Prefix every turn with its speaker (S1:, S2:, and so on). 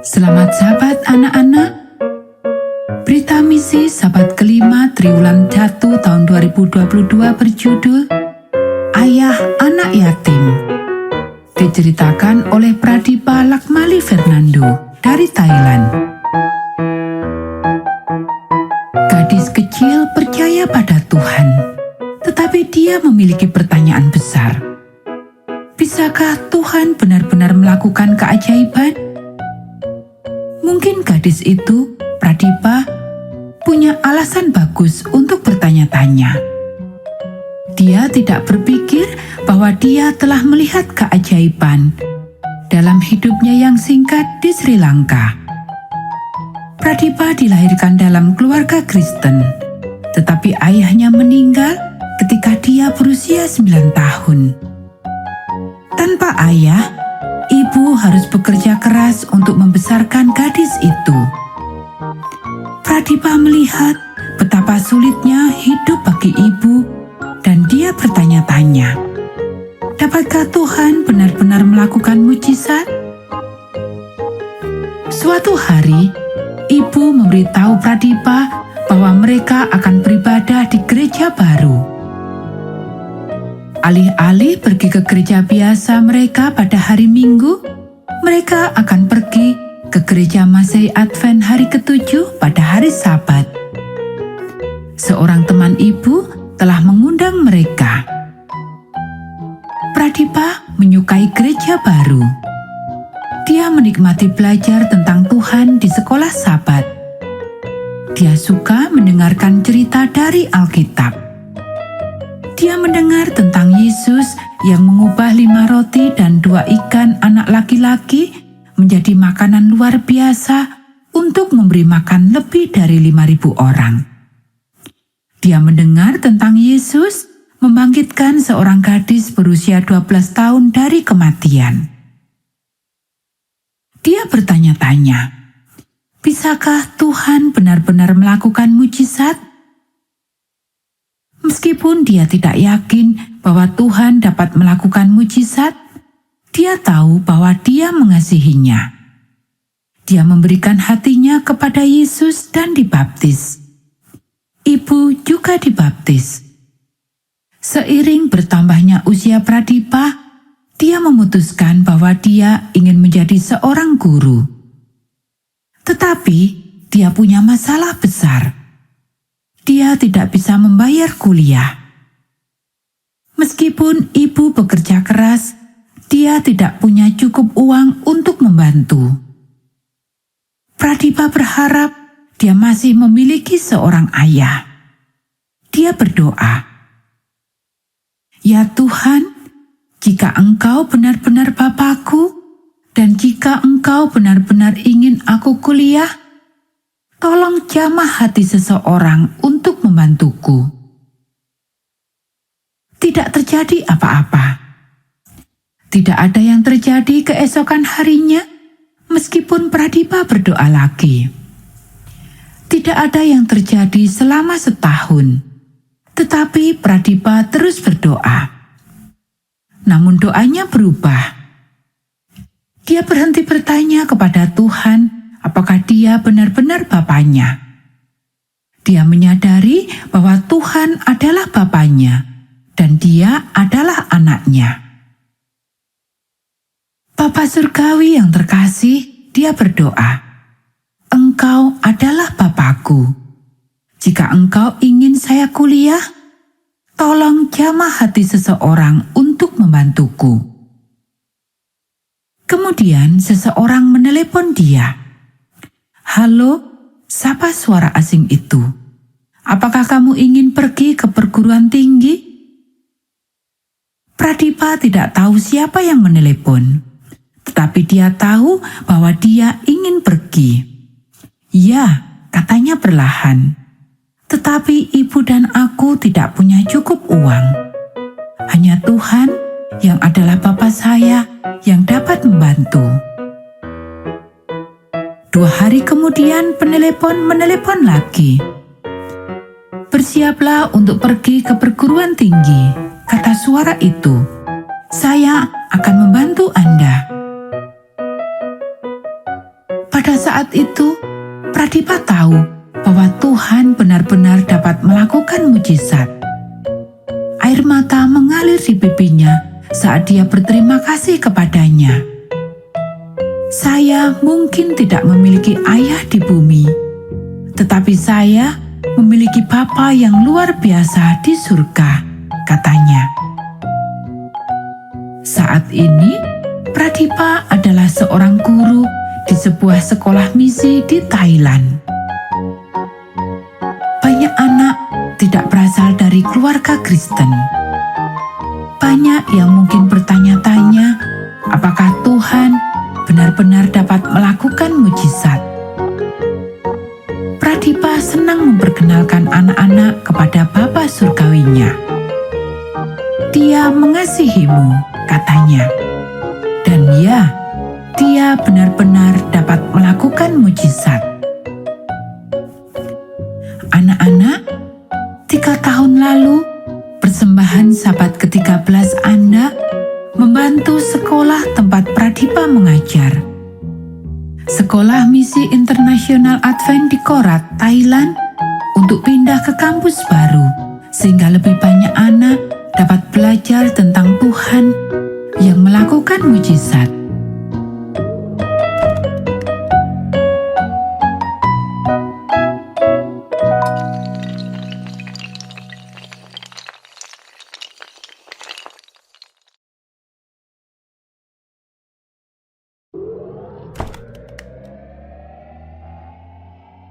S1: Selamat Sabat anak-anak. Berita misi Sabat kelima triwulan 1 tahun 2022 berjudul Ayah Anak Yatim. Diceritakan oleh Pradipa Lakmali Fernando dari Thailand. Gadis kecil percaya pada Tuhan, tetapi dia memiliki pertanyaan besar. Bisakah Tuhan benar-benar melakukan keajaiban? Mungkin gadis itu, Pradipa, punya alasan bagus untuk bertanya-tanya. Dia tidak berpikir bahwa dia telah melihat keajaiban dalam hidupnya yang singkat di Sri Lanka. Pradipa dilahirkan dalam keluarga Kristen, tetapi ayahnya meninggal ketika dia berusia 9 tahun. Tanpa ayah, ibu harus bekerja keras untuk membesarkan gadis itu. Pradipa melihat betapa sulitnya hidup bagi ibu dan dia bertanya-tanya, dapatkah Tuhan benar-benar melakukan mujizat? Suatu hari, ibu memberitahu Pradipa bahwa mereka akan beribadah di gereja baru. Alih-alih pergi ke gereja biasa mereka pada hari Minggu, mereka akan pergi ke gereja Masai Advent hari ke-7 pada hari Sabat. Seorang teman ibu telah mengundang mereka. Pradipa menyukai gereja baru. Dia menikmati belajar tentang Tuhan di sekolah Sabat. Dia suka mendengarkan cerita dari Alkitab. Dia mendengar tentang Yesus yang mengubah 5 roti dan 2 ikan anak laki-laki menjadi makanan luar biasa untuk memberi makan lebih dari 5.000 orang. Dia mendengar tentang Yesus membangkitkan seorang gadis berusia 12 tahun dari kematian. Dia bertanya-tanya, bisakah Tuhan benar-benar melakukan mujizat? Meskipun dia tidak yakin bahwa Tuhan dapat melakukan mujizat, dia tahu bahwa Dia mengasihinya. Dia memberikan hatinya kepada Yesus dan dibaptis. Ibu juga dibaptis. Seiring bertambahnya usia Pradipa, dia memutuskan bahwa dia ingin menjadi seorang guru. Tetapi dia punya masalah besar. Dia tidak bisa membayar kuliah. Meskipun ibu bekerja keras, dia tidak punya cukup uang untuk membantu. Pradipa berharap dia masih memiliki seorang ayah. Dia berdoa, "Ya Tuhan, jika Engkau benar-benar Bapakku, dan jika Engkau benar-benar ingin aku kuliah, tolong jamah hati seseorang untuk membantuku." Tidak terjadi apa-apa. Tidak ada yang terjadi keesokan harinya, meskipun Pradipa berdoa lagi. Tidak ada yang terjadi selama setahun, tetapi Pradipa terus berdoa. Namun doanya berubah. Dia berhenti bertanya kepada Tuhan apakah dia benar-benar Bapaknya. Dia menyadari bahwa Tuhan adalah Bapaknya dan dia adalah anaknya. Bapa Surgawi yang terkasih, dia berdoa, "Engkau adalah Bapakku. Jika Engkau ingin saya kuliah, tolong jamah hati seseorang untuk membantuku." Kemudian seseorang menelepon dia. "Halo, siapa suara asing itu? Apakah kamu ingin pergi ke perguruan tinggi?" Pradipa tidak tahu siapa yang menelepon, tetapi dia tahu bahwa dia ingin pergi. "Ya," katanya perlahan, "tetapi ibu dan aku tidak punya cukup uang. Hanya Tuhan yang adalah Bapa saya yang dapat membantu." 2 hari kemudian penelepon menelepon lagi. "Bersiaplah untuk pergi ke perguruan tinggi," kata suara itu. "Saya akan membantu Anda." Pada saat itu, Pradipa tahu bahwa Tuhan benar-benar dapat melakukan mujizat. Air mata mengalir di pipinya saat dia berterima kasih kepadanya. Saya mungkin tidak memiliki ayah di bumi, tetapi saya memiliki Bapa yang luar biasa di surga, katanya. Saat ini, Pradipa adalah seorang guru di sebuah sekolah misi di Thailand. Banyak anak tidak berasal dari keluarga Kristen. Banyak yang mungkin bertanya-tanya, apakah Tuhan benar-benar dapat melakukan mujizat? Pradipa senang memperkenalkan anak-anak kepada Bapa surgawinya. Dia mengasihimu, katanya. Dan ya, dia benar-benar dapat melakukan mujizat. Anak-anak, 3 tahun lalu, persembahan Sabat ke-13 Anda membantu sekolah tempat Pradipa mengajar. Sekolah Misi Internasional Advent di Korat, Thailand, untuk pindah ke kampus baru, sehingga lebih banyak anak dapat belajar tentang Tuhan yang melakukan mujizat.